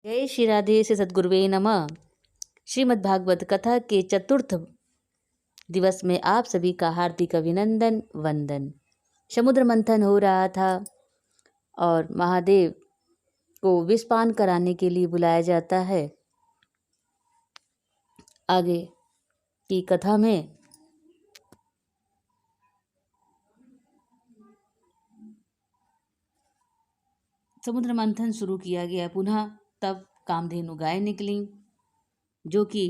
जय श्री राधे से सद्गुरुवे नमः। श्रीमद् भागवत कथा के चतुर्थ दिवस में आप सभी का हार्दिक अभिनंदन वंदन। समुद्र मंथन हो रहा था और महादेव को विषपान कराने के लिए बुलाया जाता है। आगे की कथा में समुद्र मंथन शुरू किया गया पुनः। तब कामधेनु गाय निकली जो कि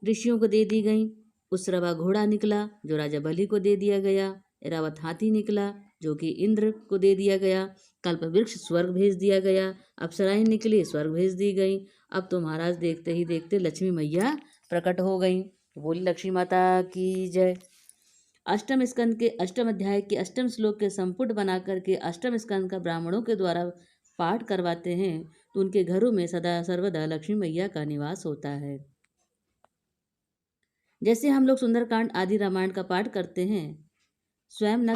ऋषियों को दे दी गई। उसरवा घोड़ा निकला जो राजा बलि को दे दिया गया। ऐरावत हाथी निकला जो कि इंद्र को दे दिया गया। कल्प वृक्ष स्वर्ग भेज दिया गया। अप्सराएं निकली स्वर्ग भेज दी गई। अब तो महाराज देखते ही देखते लक्ष्मी मैया प्रकट हो गई। बोली लक्ष्मी माता की जय। अष्टम स्कंद के अष्टम अध्याय के अष्टम श्लोक के संपुट बना करके अष्टम स्कंद का ब्राह्मणों के द्वारा पाठ करवाते हैं तो उनके घरों में सदा सर्वदा लक्ष्मी मैया का निवास होता है। जैसे हम लोग सुंदरकांड आदि रामायण का पाठ करते हैं, स्वयं न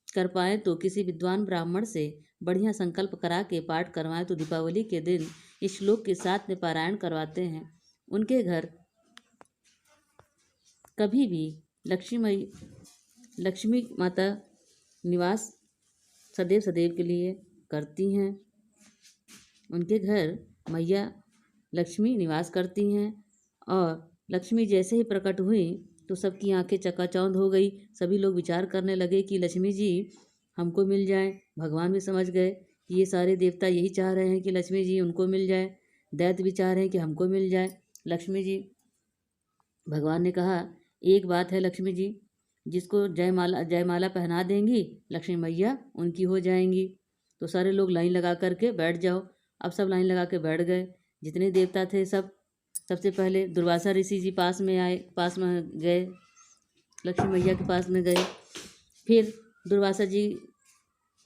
कर पाए तो किसी विद्वान ब्राह्मण से बढ़िया संकल्प करा के पाठ करवाएं तो दीपावली के दिन इस श्लोक के साथ में पारायण करवाते हैं। उनके घर कभी भी लक्ष्मी माता निवास सदैव सदैव के लिए करती हैं। उनके घर मैया लक्ष्मी निवास करती हैं और लक्ष्मी जैसे ही प्रकट हुई तो सबकी आंखें चकाचौंध हो गई। सभी लोग विचार करने लगे कि लक्ष्मी जी हमको मिल जाए। भगवान भी समझ गए कि ये सारे देवता यही चाह रहे हैं कि लक्ष्मी जी उनको मिल जाए। दैत्य भी चाह रहे हैं कि हमको मिल जाए लक्ष्मी जी। भगवान ने कहा एक बात है लक्ष्मी जी, जिसको जयमाला पहना देंगी लक्ष्मी मैया उनकी हो जाएंगी। तो सारे लोग लाइन लगा करके बैठ जाओ। अब सब लाइन लगा के बैठ गए। जितने देवता थे सब सबसे पहले दुर्वासा ऋषि जी पास में गए, लक्ष्मी मैया के पास में गए। फिर दुर्वासा जी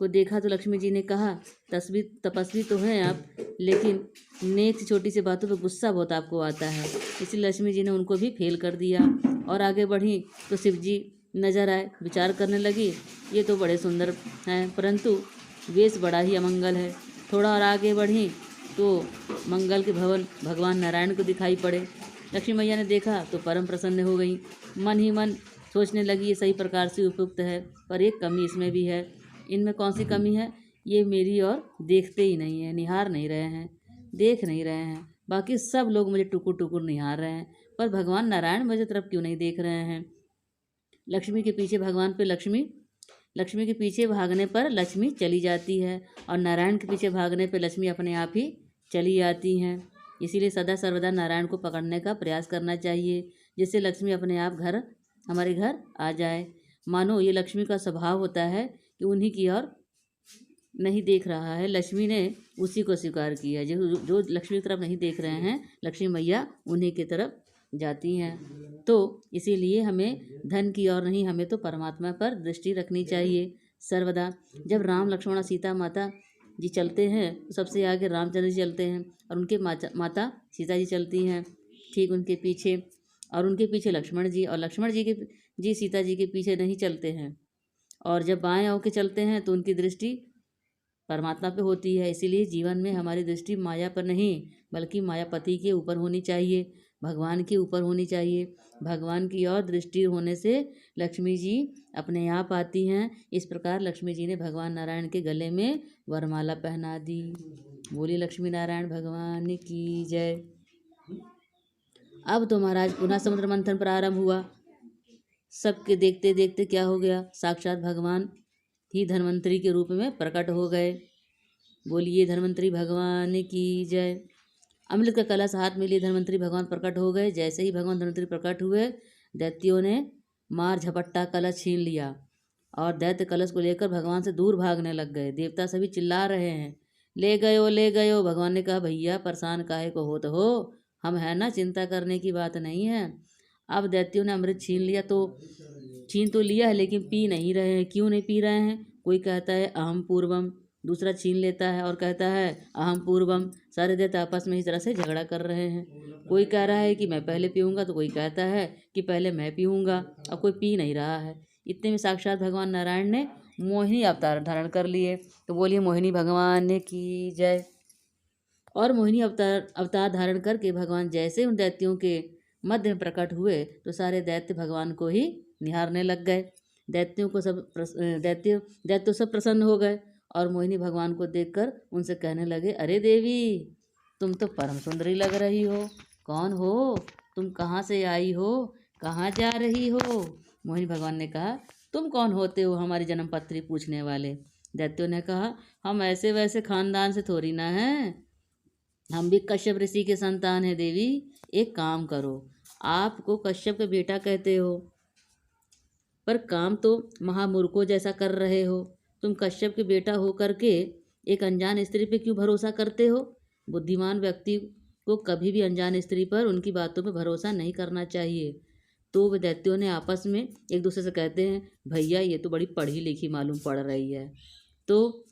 को देखा तो लक्ष्मी जी ने कहा तपस्वी तो हैं आप, लेकिन नेक सी छोटी सी बातों पे गुस्सा बहुत आपको आता है। इसलिए लक्ष्मी जी ने उनको भी फेल कर दिया और आगे बढ़ी तो शिव जी नजर आए। विचार करने लगी ये तो बड़े सुंदर हैं परंतु वेश बड़ा ही अमंगल है। थोड़ा और आगे बढ़ी तो मंगल के भवन भगवान नारायण को दिखाई पड़े। लक्ष्मी मैया ने देखा तो परम प्रसन्न हो गई। मन ही मन सोचने लगी ये सही प्रकार से उपयुक्त है, पर एक कमी इसमें भी है। इनमें कौन सी कमी है? ये मेरी ओर देखते ही नहीं है, निहार नहीं रहे हैं, देख नहीं रहे हैं। बाकी सब लोग मुझे टुकुर टुकुर निहार रहे हैं, पर भगवान नारायण मुझे तरफ क्यों नहीं देख रहे हैं? लक्ष्मी के पीछे भगवान पे लक्ष्मी के पीछे भागने पर लक्ष्मी चली जाती है और नारायण के पीछे भागने पर लक्ष्मी अपने आप ही चली आती हैं। इसीलिए सदा सर्वदा नारायण को पकड़ने का प्रयास करना चाहिए, जिससे लक्ष्मी अपने आप हमारे घर आ जाए। मानो ये लक्ष्मी का स्वभाव होता है कि उन्हीं की ओर नहीं देख रहा है, लक्ष्मी ने उसी को स्वीकार किया। जो लक्ष्मी की तरफ नहीं देख रहे हैं, लक्ष्मी मैया उन्हीं की तरफ जाती हैं। तो इसीलिए हमें धन की ओर नहीं, हमें तो परमात्मा पर दृष्टि रखनी चाहिए सर्वदा। जब राम लक्ष्मण सीता माता जी चलते हैं तो सबसे आगे रामचंद्र जी चलते हैं और उनके माता सीता जी चलती हैं ठीक उनके पीछे, और उनके पीछे लक्ष्मण जी, और लक्ष्मण जी सीता जी के पीछे नहीं चलते हैं। और जब बाएं होकर चलते हैं तो उनकी दृष्टि परमात्मा पे होती है। इसीलिए जीवन में हमारी दृष्टि माया पर नहीं बल्कि मायापति के ऊपर होनी चाहिए, भगवान के ऊपर होनी चाहिए। भगवान की ओर दृष्टि होने से लक्ष्मी जी अपने आप आती हैं। इस प्रकार लक्ष्मी जी ने भगवान नारायण के गले में वरमाला पहना दी। बोली लक्ष्मी नारायण भगवान की जय। अब तो महाराज पुनः समुद्र मंथन प्रारंभ हुआ। सबके देखते देखते क्या हो गया, साक्षात भगवान ही धन्वंतरी के रूप में प्रकट हो गए। बोलिए धन्वंतरी भगवान की जय। अमृत का कलश हाथ में लिए धन्वंतरी भगवान प्रकट हो गए। जैसे ही भगवान धन्वंतरी प्रकट हुए, दैत्यों ने मार झपट्टा कलश छीन लिया और दैत्य कलश को लेकर भगवान से दूर भागने लग गए। देवता सभी चिल्ला रहे हैं ले गयो ले गयो। भगवान ने कहा भैया परेशान काहे को होत हो, हम है ना, चिंता करने की बात नहीं है। अब दैत्यों ने अमृत छीन तो लिया है लेकिन पी नहीं रहे हैं। क्यों नहीं पी रहे हैं? कोई कहता है अहम पूर्वम, दूसरा छीन लेता है और कहता है अहम पूर्वम। सारे दैत्य आपस में इस तरह से झगड़ा कर रहे हैं। कोई कह रहा है कि मैं पहले पीऊँगा तो कोई कहता है कि पहले मैं पीऊँगा, और कोई पी नहीं रहा है। इतने में साक्षात भगवान नारायण ने मोहिनी अवतार धारण कर लिए। तो बोलिए मोहिनी भगवान की जय। और मोहिनी अवतार अवतार धारण करके भगवान जैसे उन दैत्यों के मध्य में प्रकट हुए तो सारे दैत्य भगवान को ही निहारने लग गए। दैत्य सब प्रसन्न हो गए और मोहिनी भगवान को देखकर उनसे कहने लगे, अरे देवी, तुम तो परम सुंदरी लग रही हो। कौन हो तुम? कहाँ से आई हो? कहाँ जा रही हो? मोहिनी भगवान ने कहा, तुम कौन होते हो हमारी जन्म पत्री पूछने वाले? दैत्यों ने कहा, हम ऐसे वैसे खानदान से थोड़ी ना हैं, हम भी कश्यप ऋषि के संतान हैं देवी। एक काम करो, आपको कश्यप का बेटा कहते हो पर काम तो महामूर्खों जैसा कर रहे हो। तुम कश्यप के बेटा हो करके एक अनजान स्त्री पे क्यों भरोसा करते हो? बुद्धिमान व्यक्ति को कभी भी अनजान स्त्री पर उनकी बातों पे भरोसा नहीं करना चाहिए। तो वे दैत्यों ने आपस में एक दूसरे से कहते हैं, भैया ये तो बड़ी पढ़ी लिखी मालूम पड़ रही है। तो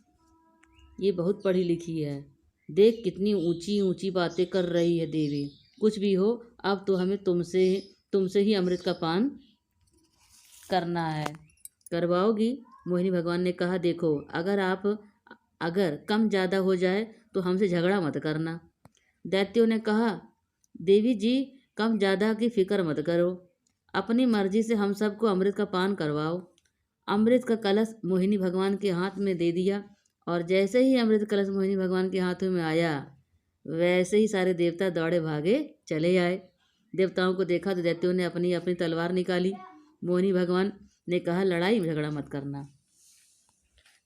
ये बहुत पढ़ी लिखी है, देख कितनी ऊंची ऊंची बातें कर रही है देवी। कुछ भी हो, अब तो हमें तुमसे ही अमृत का पान करना है। करवाओगी? मोहिनी भगवान ने कहा, देखो, अगर कम ज़्यादा हो जाए तो हमसे झगड़ा मत करना। दैत्यों ने कहा, देवी जी, कम ज़्यादा की फिक्र मत करो, अपनी मर्जी से हम सबको अमृत का पान करवाओ। अमृत का कलश मोहिनी भगवान के हाथ में दे दिया और जैसे ही अमृत कलश मोहिनी भगवान के हाथों में आया वैसे ही सारे देवता दौड़े भागे चले आए। देवताओं को देखा तो दैत्यों ने अपनी अपनी तलवार निकाली। मोहिनी भगवान ने कहा, लड़ाई झगड़ा मत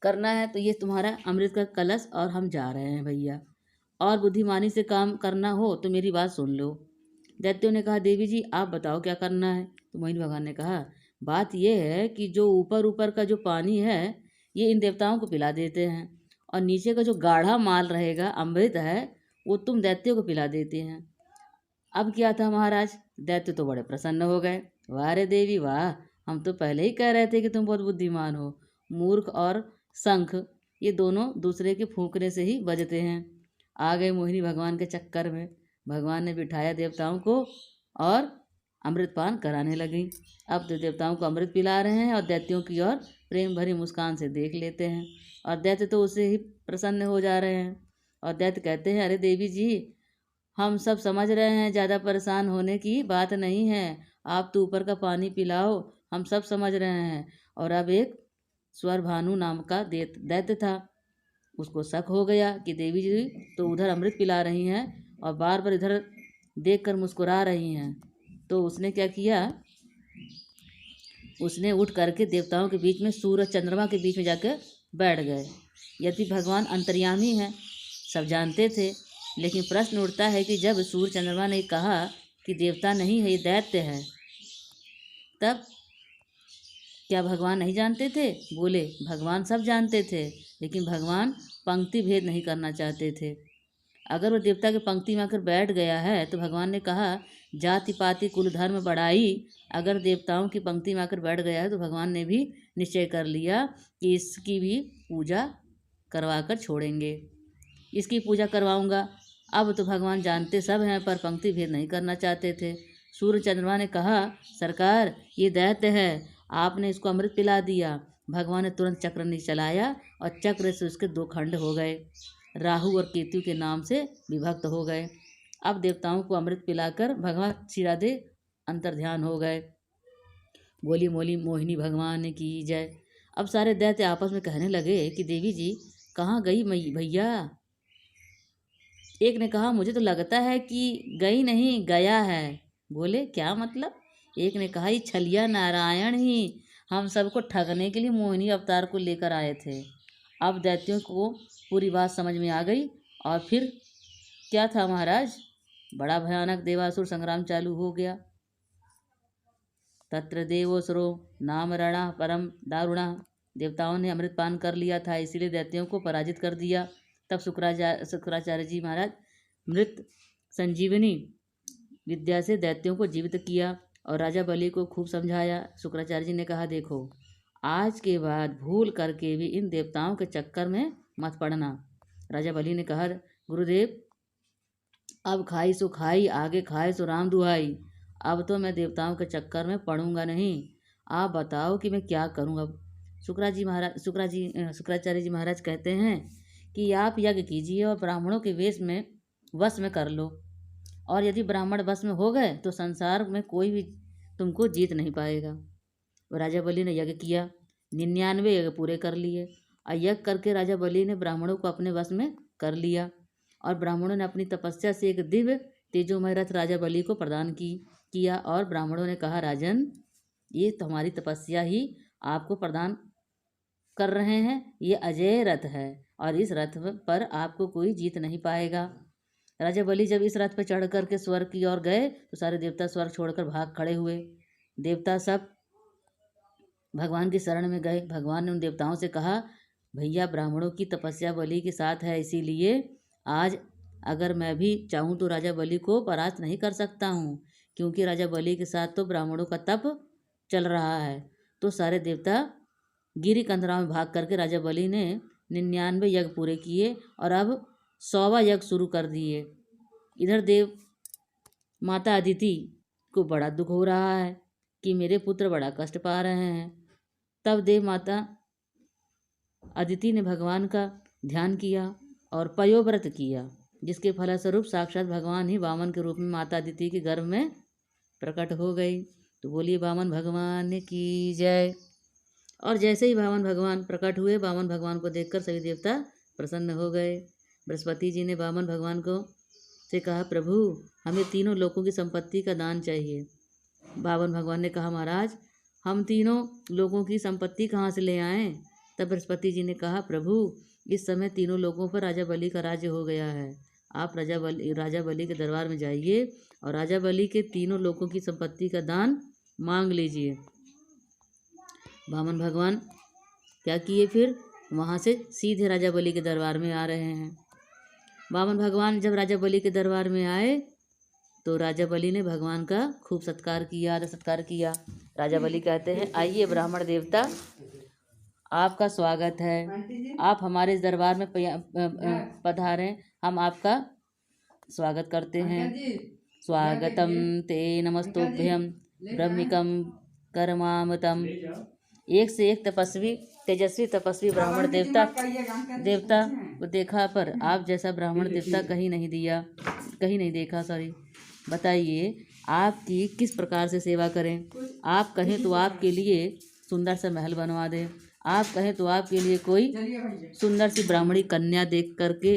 करना है तो ये तुम्हारा अमृत का कलश और हम जा रहे हैं भैया, और बुद्धिमानी से काम करना हो तो मेरी बात सुन लो। दैत्यों ने कहा, देवी जी आप बताओ क्या करना है। तो मोहिनी भगवान ने कहा, बात यह है कि जो ऊपर ऊपर का जो पानी है ये इन देवताओं को पिला देते हैं और नीचे का जो गाढ़ा माल रहेगा, अमृत है, वो तुम दैत्यों को पिला देते हैं। अब क्या था महाराज, दैत्य तो बड़े प्रसन्न हो गए। वाह रे देवी वाह, हम तो पहले ही कह रहे थे कि तुम बहुत बुद्धिमान हो। मूर्ख और शंख ये दोनों दूसरे के फूंकने से ही बजते हैं। आ गए मोहिनी भगवान के चक्कर में। भगवान ने बिठाया देवताओं को और अमृतपान कराने लगी। अब तो देवताओं को अमृत पिला रहे हैं और दैत्यों की ओर प्रेम भरी मुस्कान से देख लेते हैं और दैत्य तो उससे ही प्रसन्न हो जा रहे हैं। और दैत्य कहते हैं, अरे देवी जी, हम सब समझ रहे हैं, ज़्यादा परेशान होने की बात नहीं है, आप तो ऊपर का पानी पिलाओ, हम सब समझ रहे हैं। और अब एक स्वर भानु नाम का दैत्य था, उसको शक हो गया कि देवी जी तो उधर अमृत पिला रही हैं और बार बार इधर देखकर मुस्कुरा रही हैं। तो उसने क्या किया, उसने उठ करके देवताओं के बीच में सूरज चंद्रमा के बीच में जाकर बैठ गए। यदि भगवान अंतर्यामी हैं, सब जानते थे, लेकिन प्रश्न उठता है कि जब सूर्य चंद्रमा ने कहा कि देवता नहीं है, ये दैत्य है, तब क्या भगवान नहीं जानते थे? बोले, भगवान सब जानते थे, लेकिन भगवान पंक्ति भेद नहीं करना चाहते थे। अगर वो देवता के पंक्ति में आकर बैठ गया है तो भगवान ने कहा, जाति पाति कुल धर्म बढ़ाई, अगर देवताओं की पंक्ति में आकर बैठ गया है तो भगवान ने भी निश्चय कर लिया कि इसकी भी पूजा करवा कर छोड़ेंगे, इसकी पूजा करवाऊंगा। अब तो भगवान जानते सब हैं पर पंक्ति भेद नहीं करना चाहते थे। सूर्य चंद्रमा ने कहा, सरकार ये दैत्य है, आपने इसको अमृत पिला दिया। भगवान ने तुरंत चक्र नहीं चलाया और चक्र से उसके दो खंड हो गए, राहु और केतु के नाम से विभक्त हो गए। अब देवताओं को अमृत पिलाकर भगवान श्री राधे अंतर्ध्यान हो गए। बोली मोली मोहिनी भगवान की जय। अब सारे दैत्य आपस में कहने लगे कि देवी जी कहाँ गई भैया? एक ने कहा, मुझे तो लगता है कि गई नहीं, गया है। बोले, क्या मतलब? एक ने कहा, ये छलिया नारायण ही हम सबको ठगने के लिए मोहिनी अवतार को लेकर आए थे। अब दैत्यों को पूरी बात समझ में आ गई और फिर क्या था महाराज, बड़ा भयानक देवासुर संग्राम चालू हो गया। तत्र देवोसुरो नाम रणा परम दारुणा। देवताओं ने अमृतपान कर लिया था, इसीलिए दैत्यों को पराजित कर दिया। तब शुक्राचार्य जी महाराज मृत संजीवनी विद्या से दैत्यों को जीवित किया और राजा बलि को खूब समझाया। शुक्राचार्य जी ने कहा, देखो, आज के बाद भूल करके भी इन देवताओं के चक्कर में मत पड़ना। राजा बलि ने कहा, गुरुदेव, अब खाई सो खाई, आगे खाए सो राम दुहाई, अब तो मैं देवताओं के चक्कर में पड़ूंगा नहीं, आप बताओ कि मैं क्या करूं। अब शुक्राचार्य जी महाराज कहते हैं कि आप यज्ञ कीजिए और ब्राह्मणों के वेश में वश में कर लो, और यदि ब्राह्मण वश में हो गए तो संसार में कोई भी तुमको जीत नहीं पाएगा। राजा बलि ने यज्ञ किया, 99 यज्ञ पूरे कर लिए, और यज्ञ करके राजा बलि ने ब्राह्मणों को अपने वश में कर लिया, और ब्राह्मणों ने अपनी तपस्या से एक दिव्य तेजोमय रथ राजा बलि को प्रदान किया। और ब्राह्मणों ने कहा, राजन, ये तुम्हारी तपस्या ही आपको प्रदान कर रहे हैं, ये अजय रथ है और इस रथ पर आपको कोई जीत नहीं पाएगा। राजा बलि जब इस रथ पर चढ़ करके स्वर्ग की ओर गए तो सारे देवता स्वर्ग छोड़कर भाग खड़े हुए। देवता सब भगवान की शरण में गए। भगवान ने उन देवताओं से कहा, भैया, ब्राह्मणों की तपस्या बलि के साथ है, इसीलिए आज अगर मैं भी चाहूँ तो राजा बलि को परास्त नहीं कर सकता हूँ, क्योंकि राजा बलि के साथ तो ब्राह्मणों का तप चल रहा है। तो सारे देवता गिरी कंधराओं में भाग करके राजा बलि ने 99 यज्ञ पूरे किए और अब 100वां यज्ञ शुरू कर दिए। इधर देव माता अदिति को बड़ा दुख हो रहा है कि मेरे पुत्र बड़ा कष्ट पा रहे हैं। तब देव माता अदिति ने भगवान का ध्यान किया और पयोव्रत किया, जिसके फलस्वरूप साक्षात भगवान ही वामन के रूप में माता अदिति के गर्भ में प्रकट हो गई। तो बोलिए वामन भगवान की जय। और जैसे ही वामन भगवान प्रकट हुए, वामन भगवान को देखकर सभी देवता प्रसन्न हो गए। बृहस्पति जी ने वामन भगवान को से कहा, प्रभु, हमें तीनों लोकों की संपत्ति का दान चाहिए। वामन भगवान ने कहा, महाराज, हम तीनों लोगों की संपत्ति कहाँ से ले आएं? तब बृहस्पति जी ने कहा, प्रभु, इस समय तीनों लोगों पर राजा बलि का राज्य हो गया है। आप राजा बलि के दरबार में जाइए और राजा बलि के तीनों लोगों की संपत्ति का दान मांग लीजिए। वामन भगवान क्या किए, फिर वहाँ से सीधे राजा बलि के दरबार में आ रहे हैं। वामन भगवान जब राजा बलि के दरबार में आए तो राजा बलि ने भगवान का खूब सत्कार किया, आदर सत्कार किया। राजा बलि कहते हैं, आइए ब्राह्मण देवता, आपका स्वागत है, आप हमारे दरबार में पधारें, हम आपका स्वागत करते हैं। स्वागतम ते नमस्तुभ्यं ब्रह्मिकम कर्मामृतम। एक से एक तेजस्वी तपस्वी ब्राह्मण देवता को देखा, पर आप जैसा ब्राह्मण देवता कहीं नहीं देखा। बताइए, आपकी किस प्रकार से सेवा करें? आप कहें तो आपके लिए सुंदर सा महल बनवा दें, आप कहें तो आपके लिए कोई सुंदर सी ब्राह्मणी कन्या देख करके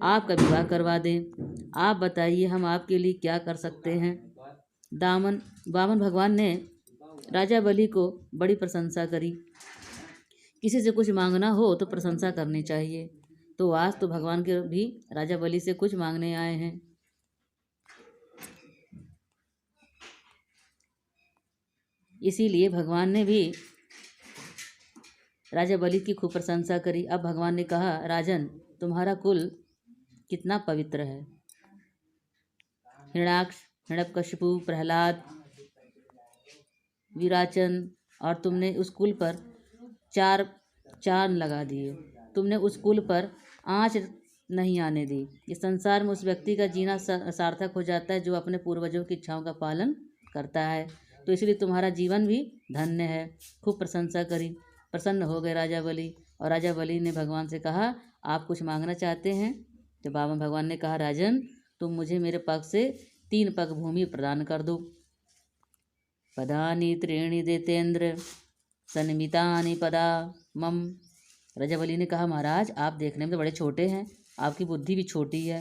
आपका विवाह करवा दें। आप बताइए, हम आपके लिए क्या कर सकते हैं? वामन भगवान ने राजा बलि को बड़ी प्रशंसा करी। किसी से कुछ मांगना हो तो प्रशंसा करनी चाहिए। तो आज तो भगवान के भी राजा बलि से कुछ मांगने आए हैं। इसीलिए भगवान ने भी राजा बलि की खूब प्रशंसा करी। अब भगवान ने कहा, राजन, तुम्हारा कुल कितना पवित्र है। हिरण्याक्ष, हिरण्यकशिपु, प्रहलाद, विराचन, और तुमने उस कुल पर चार लगा दिए। तुमने उस कुल पर आँच नहीं आने दी। इस संसार में उस व्यक्ति का जीना सार्थक हो जाता है जो अपने पूर्वजों की इच्छाओं का पालन करता है। तो इसलिए तुम्हारा जीवन भी धन्य है। खूब प्रशंसा करी। प्रसन्न हो गए राजा बलि, और राजा बलि ने भगवान से कहा, आप कुछ मांगना चाहते हैं? तो वामन भगवान ने कहा, राजन, तुम मुझे मेरे पग से 3 पग भूमि प्रदान कर दो। पदानि त्रीणि देतेन्द्र सन्मितानि पदा मम। राजा बलि ने कहा, महाराज, आप देखने में तो बड़े छोटे हैं, आपकी बुद्धि भी छोटी है।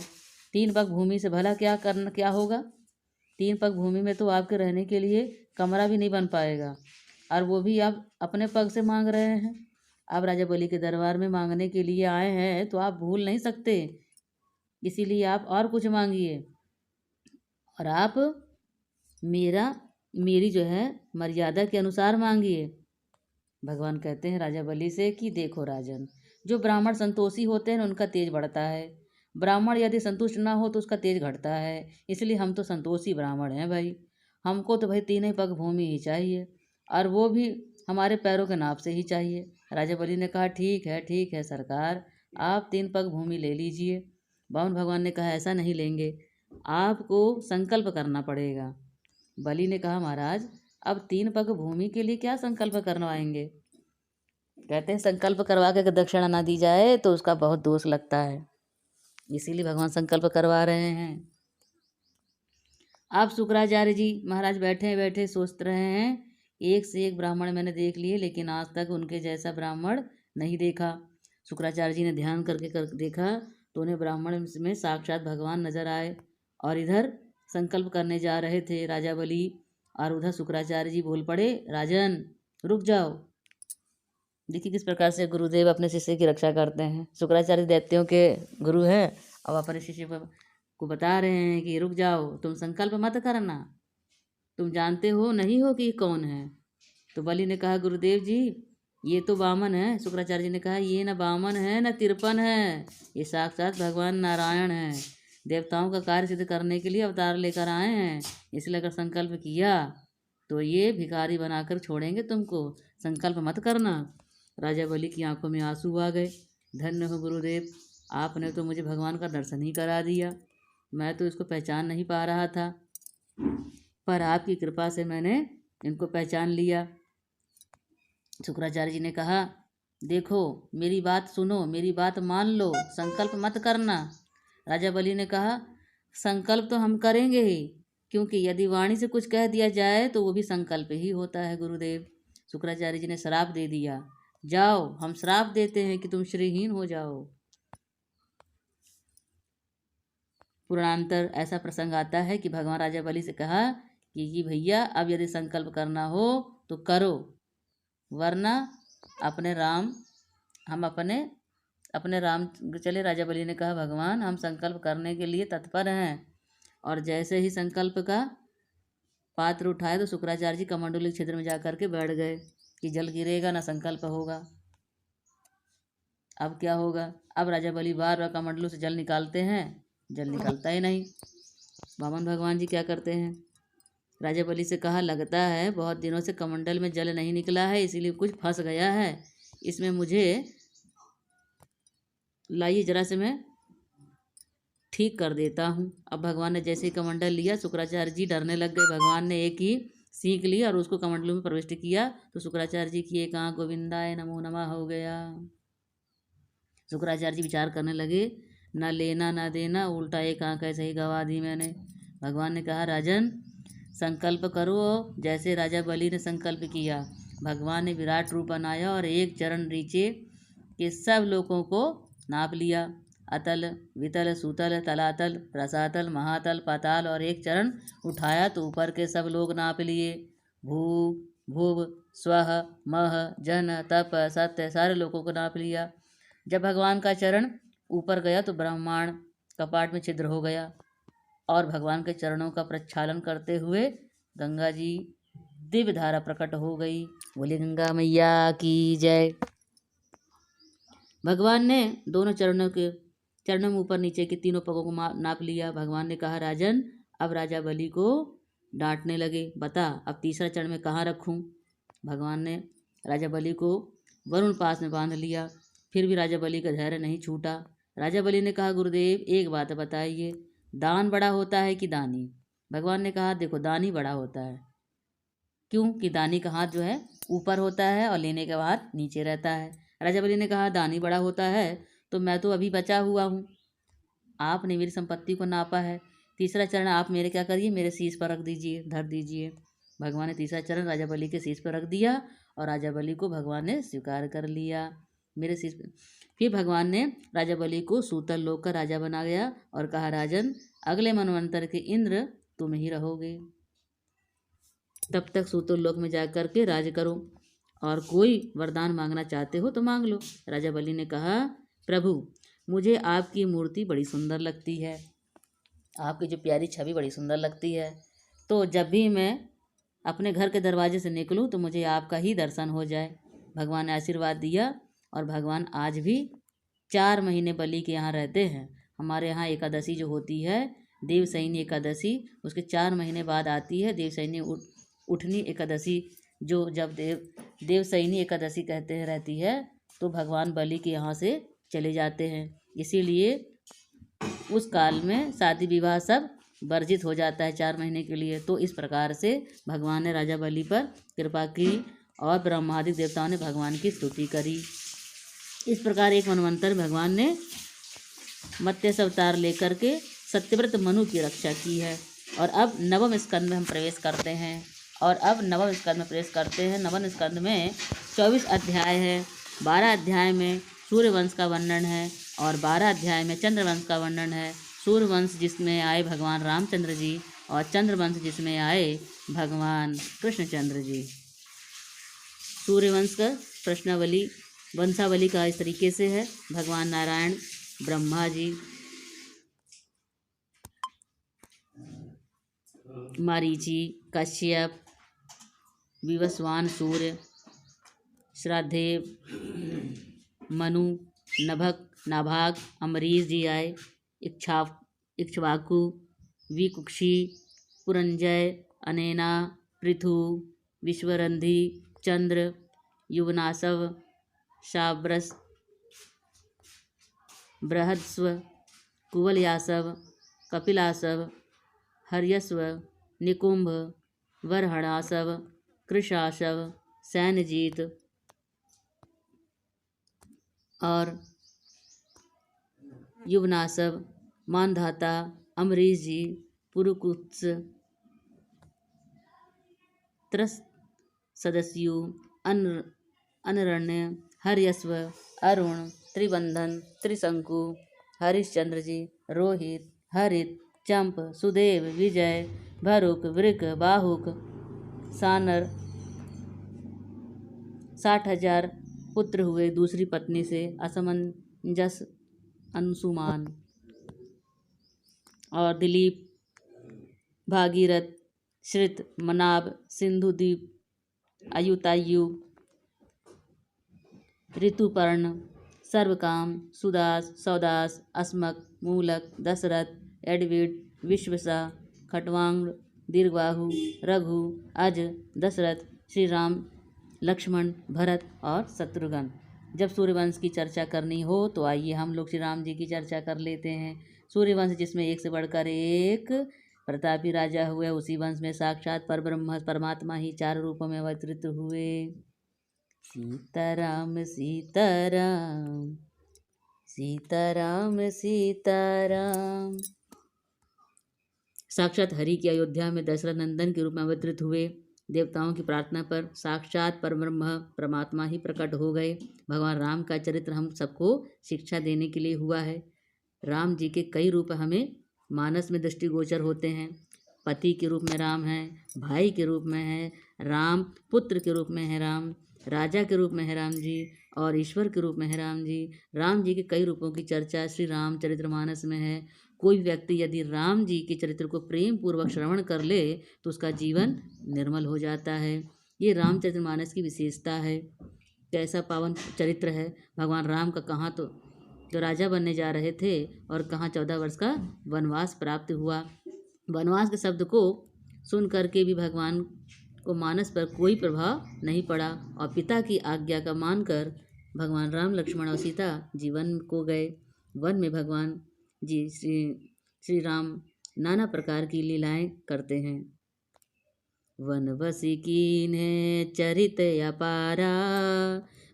3 पग भूमि से भला क्या होगा? 3 पग भूमि में तो आपके रहने के लिए कमरा भी नहीं बन पाएगा, और वो भी आप अपने पग से मांग रहे हैं। आप राजा बलि के दरबार में मांगने के लिए आए हैं तो आप भूल नहीं सकते, इसीलिए आप और कुछ मांगिए, और आप मेरी जो है मर्यादा के अनुसार मांगिए। भगवान कहते हैं राजा बलि से कि देखो राजन, जो ब्राह्मण संतोषी होते हैं उनका तेज बढ़ता है, ब्राह्मण यदि संतुष्ट ना हो तो उसका तेज घटता है। इसलिए हम तो संतोषी ब्राह्मण हैं भाई, हमको तो भाई 3 ही पग भूमि ही चाहिए, और वो भी हमारे पैरों के नाप से ही चाहिए। राजा बलि ने कहा, ठीक है सरकार, आप 3 पग भूमि ले लीजिए। वामन भगवान ने कहा, ऐसा नहीं लेंगे, आपको संकल्प करना पड़ेगा। बलि ने कहा, महाराज, अब 3 पग भूमि के लिए क्या संकल्प करवाएंगे? कहते हैं संकल्प करवा के दक्षिणा ना दी जाए तो उसका बहुत दोष लगता है। इसीलिए भगवान संकल्प करवा रहे हैं। अब शुक्राचार्य जी महाराज बैठे बैठे सोच रहे हैं, एक से एक ब्राह्मण मैंने देख लिए, लेकिन आज तक उनके जैसा ब्राह्मण नहीं देखा। शुक्राचार्य जी ने ध्यान करके देखा तो उन्हें ब्राह्मण में साक्षात भगवान नजर आए और इधर संकल्प करने जा रहे थे राजा बलि, और उधर शुक्राचार्य जी बोल पड़े, राजन रुक जाओ। देखिए किस प्रकार से गुरुदेव अपने शिष्य की रक्षा करते हैं। शुक्राचार्य दैत्यों के गुरु हैं, अब अपने शिष्य को बता रहे हैं कि रुक जाओ, तुम संकल्प मत करना, तुम जानते हो नहीं हो कि कौन है। तो बलि ने कहा, गुरुदेव जी ये तो वामन है। शुक्राचार्य जी ने कहा, ये न वामन है न तिरपन है, ये साक्षात भगवान नारायण है। देवताओं का कार्य सिद्ध करने के लिए अवतार लेकर आए हैं, इसलिए अगर संकल्प किया तो ये भिखारी बनाकर छोड़ेंगे तुमको, संकल्प मत करना। राजा बलि की आंखों में आंसू आ गए। धन्य हो गुरुदेव, आपने तो मुझे भगवान का दर्शन ही करा दिया, मैं तो इसको पहचान नहीं पा रहा था, पर आपकी कृपा से मैंने इनको पहचान लिया। शुक्राचार्य जी ने कहा, देखो मेरी बात सुनो, मेरी बात मान लो, संकल्प मत करना। राजा बलि ने कहा, संकल्प तो हम करेंगे ही, क्योंकि यदि वाणी से कुछ कह दिया जाए तो वो भी संकल्प ही होता है गुरुदेव। शुक्राचार्य जी ने श्राप दे दिया, जाओ हम श्राप देते हैं कि तुम श्रीहीन हो जाओ। पुराणांतर ऐसा प्रसंग आता है कि भगवान राजा बलि से कहा कि भैया अब यदि संकल्प करना हो तो करो, वरना अपने राम हम अपने राम चले। राजा बलि ने कहा, भगवान हम संकल्प करने के लिए तत्पर हैं। और जैसे ही संकल्प का पात्र उठाए तो शुक्राचार्य जी कमंडलू क्षेत्र में जाकर के बैठ गए कि जल गिरेगा ना संकल्प होगा। अब क्या होगा? अब राजा बलि बार बार कमंडलू से जल निकालते हैं, जल निकलता ही नहीं। वामन भगवान जी क्या करते हैं, राजा बलि से कहा, लगता है बहुत दिनों से कमंडल में जल नहीं निकला है, इसीलिए कुछ फंस गया है, इसमें मुझे लाइए जरा से मैं ठीक कर देता हूँ। अब भगवान ने जैसे ही कमंडल लिया, शुक्राचार्य जी डरने लग गए। भगवान ने एक ही सीख ली और उसको कमंडलों में प्रविष्ट किया तो शुक्राचार्य जी की एक आँख गोविंदाय नमो नमः हो गया। शुक्राचार्य जी विचार करने लगे, न लेना न देना, उल्टा एक आँख ऐसे ही गवा दी मैंने। भगवान ने कहा, राजन संकल्प करो। जैसे राजा बलि ने संकल्प किया, भगवान ने विराट रूप बनाया और एक चरण नीचे के सब लोगों को नाप लिया। अतल वितल सुतल तलातल रसातल महातल पाताल, और एक चरण उठाया तो ऊपर के सब लोग नाप लिए। भू भुव स्वह मह जन तप सत्य, सारे लोगों को नाप लिया। जब भगवान का चरण ऊपर गया तो ब्रह्मांड कपाट में छिद्र हो गया और भगवान के चरणों का प्रक्षालन करते हुए गंगा जी दिव्य धारा प्रकट हो गई। बोले गंगा मैया की जय। भगवान ने दोनों चरणों में ऊपर नीचे के तीनों पगों को नाप लिया। भगवान ने कहा, राजन अब राजा बलि को डांटने लगे, बता अब तीसरा चरण में कहाँ रखूं। भगवान ने राजा बलि को वरुण पास में बांध लिया, फिर भी राजा बलि का धैर्य नहीं छूटा। राजा बलि ने कहा, गुरुदेव एक बात बताइए, दान बड़ा होता है कि दानी? भगवान ने कहा, देखो दानी बड़ा होता है, क्यों कि दानी का हाथ जो है ऊपर होता है और लेने का हाथ नीचे रहता है। राजा बलि ने कहा, दानी बड़ा होता है तो मैं तो अभी बचा हुआ हूँ, आपने मेरी संपत्ति को नापा है, तीसरा चरण आप मेरे क्या करिए, मेरे शीश पर रख दीजिए, धर दीजिए। भगवान ने तीसरा चरण राजा बलि के शीश पर रख दिया और राजा बलि को भगवान ने स्वीकार कर लिया मेरे शीश पर। फिर भगवान ने राजा बलि को सूतल लोक का राजा बना गया और कहा, राजन अगले मनवंतर के इंद्र तुम ही रहोगे, तब तक सूतल लोक में जाकर के राज करो और कोई वरदान मांगना चाहते हो तो मांग लो। राजा बलि ने कहा, प्रभु मुझे आपकी मूर्ति बड़ी सुंदर लगती है, आपकी जो प्यारी छवि बड़ी सुंदर लगती है, तो जब भी मैं अपने घर के दरवाजे से निकलूं तो मुझे आपका ही दर्शन हो जाए। भगवान ने आशीर्वाद दिया और भगवान आज भी 4 महीने बलि के यहाँ रहते हैं। हमारे यहाँ एकादशी जो होती है देवशयनी एकादशी, उसके 4 महीने बाद आती है देवशयनी उठनी एकादशी, जो जब देवशयनी एकादशी कहते हैं रहती है तो भगवान बलि के यहाँ से चले जाते हैं। इसीलिए उस काल में शादी विवाह सब वर्जित हो जाता है 4 महीने के लिए। तो इस प्रकार से भगवान ने राजा बलि पर कृपा की और ब्रह्मादि देवताओं ने भगवान की स्तुति करी। इस प्रकार एक मनवंतर भगवान ने मत्स्य अवतार लेकर के सत्यव्रत मनु की रक्षा की है। और अब नवम स्कंद में हम प्रवेश करते हैं। नवम स्कंद में 24 अध्याय है। 12 अध्याय में सूर्यवंश का वर्णन है और 12 अध्याय में चंद्रवंश का वर्णन है। सूर्यवंश जिसमें आए भगवान रामचंद्र जी और चंद्रवंश जिसमें आए भगवान कृष्णचंद्र जी। सूर्यवंश का प्रश्नावली वंशावली का इस तरीके से है। भगवान नारायण, ब्रह्मा जी, मारीची, कश्यप, विवस्वान, सूर्य, श्राद्धेव, मनु, नभक, नाभाग, अमरीश जी आए, इक्ष्वाकु, विकुक्षी, पुरंजय, अनेना, पृथु, विश्वरंधी, चंद्र, युवनासव, शाब्रस, बृहस्व, कुवलयासव, कपिलासव, हर्यस्व, निकुंभ, वरहणासव, कृशासव, सैनजीत और युवनासव, मानधाता, अमरीश जी, पुरुकुत्स, त्रस सदस्यु, अनरण्य, हर्यस्व, अरुण, त्रिबंधन, त्रिशंकु, हरिश्चंद्र जी, रोहित, हरित, चंप, सुदेव, विजय, भरुक, वृक, बाहुक, सानर। 60,000 पुत्र हुए दूसरी पत्नी से, असमंजस, अंशुमान और दिलीप, भागीरथ, श्रित, मनाब, सिंधुदीप, अयुतायु, ऋतुपर्ण, सर्वकाम, सुदास, सौदास, अस्मक, मूलक, दशरथ, एडविड, विश्वसा, खटवांग, दीर्घबाहु, रघु, अज, दशरथ, श्री राम, लक्ष्मण, भरत और शत्रुघ्न। जब सूर्यवंश की चर्चा करनी हो तो आइए हम लोग श्री राम जी की चर्चा कर लेते हैं। सूर्यवंश जिसमें एक से बढ़कर एक प्रतापी राजा हुए, उसी वंश में साक्षात परब्रह्म परमात्मा ही 4 रूपों में अवतरित हुए। सीताराम सीताराम, सीताराम सीताराम। साक्षात हरि की अयोध्या में दशरथ नंदन के रूप में अवतरित हुए। देवताओं की प्रार्थना पर साक्षात परब्रह्म परमात्मा ही प्रकट हो गए। भगवान राम का चरित्र हम सबको शिक्षा देने के लिए हुआ है। राम जी के कई रूप हमें मानस में दृष्टिगोचर होते हैं। पति के रूप में राम है, भाई के रूप में है राम, पुत्र के रूप में है राम, राजा के रूप में है राम जी और ईश्वर के रूप में है राम जी। राम जी के कई रूपों की चर्चा श्री रामचरितमानस में है। कोई व्यक्ति यदि राम जी के चरित्र को प्रेम पूर्वक श्रवण कर ले तो उसका जीवन निर्मल हो जाता है। ये रामचरितमानस की विशेषता है। कैसा पावन चरित्र है। भगवान राम का कहाँ तो राजा बनने जा रहे थे और कहाँ 14 वर्ष का वनवास प्राप्त हुआ। वनवास के शब्द को सुन करके भी भगवान को मानस पर कोई प्रभाव नहीं पड़ा और पिता की आज्ञा का मानकर भगवान राम, लक्ष्मण और सीता जीवन को गए। वन में भगवान जी श्री राम नाना प्रकार की लीलाएं करते हैं। वन बसी कीन्हे चरित अपारा,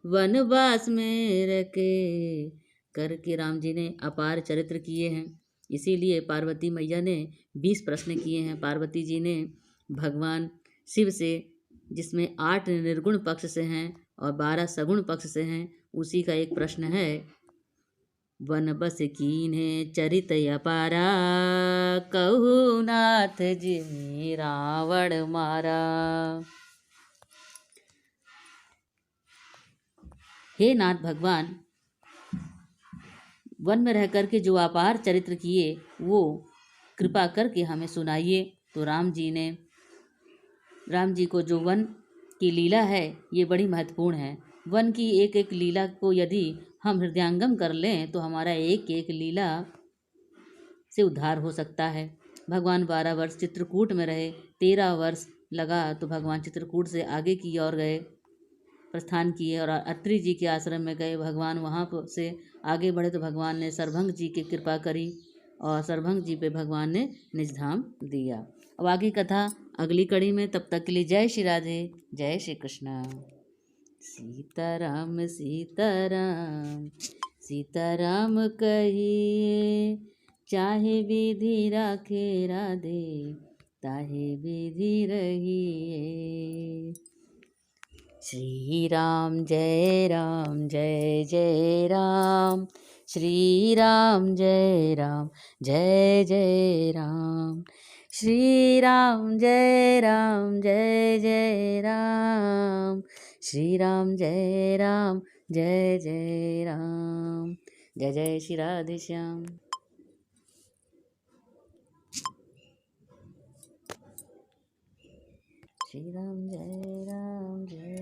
वनवास में रखे करके राम जी ने अपार चरित्र किए हैं। इसीलिए पार्वती मैया ने 20 प्रश्न किए हैं। पार्वती जी ने भगवान शिव से, जिसमें 8 निर्गुण पक्ष से हैं और 12 सगुण पक्ष से हैं, उसी का एक प्रश्न है। वन बस कीन्हे चरित अपारा, कहु नाथ जी रावण मारा। हे नाथ भगवान, वन में रह करके जो अपार चरित्र किए वो कृपा करके हमें सुनाइए। तो राम जी को जो वन की लीला है ये बड़ी महत्वपूर्ण है। वन की एक एक लीला को यदि हम हृदयंगम कर लें तो हमारा एक एक लीला से उद्धार हो सकता है। भगवान 12 वर्ष चित्रकूट में रहे, 13 वर्ष लगा तो भगवान चित्रकूट से आगे की ओर गए, प्रस्थान किए और अत्रि जी के आश्रम में गए। भगवान वहाँ से आगे बढ़े तो भगवान ने सरभंग जी की कृपा करी और सरभंग जी पे भगवान ने निज धाम दिया। अब आगे कथा अगली कड़ी में। तब तक के लिए जय श्री राधे, जय श्री कृष्ण। सीताराम सीताराम, सीताराम कहिए, चाहे विधि राखे राधे, ताहे विधि रहिए। श्री राम जय जय राम, श्री राम जय जय राम, श्री राम जय जय राम, श्री राम जय जय राम। जय जय श्री राधे श्याम। श्री राम जय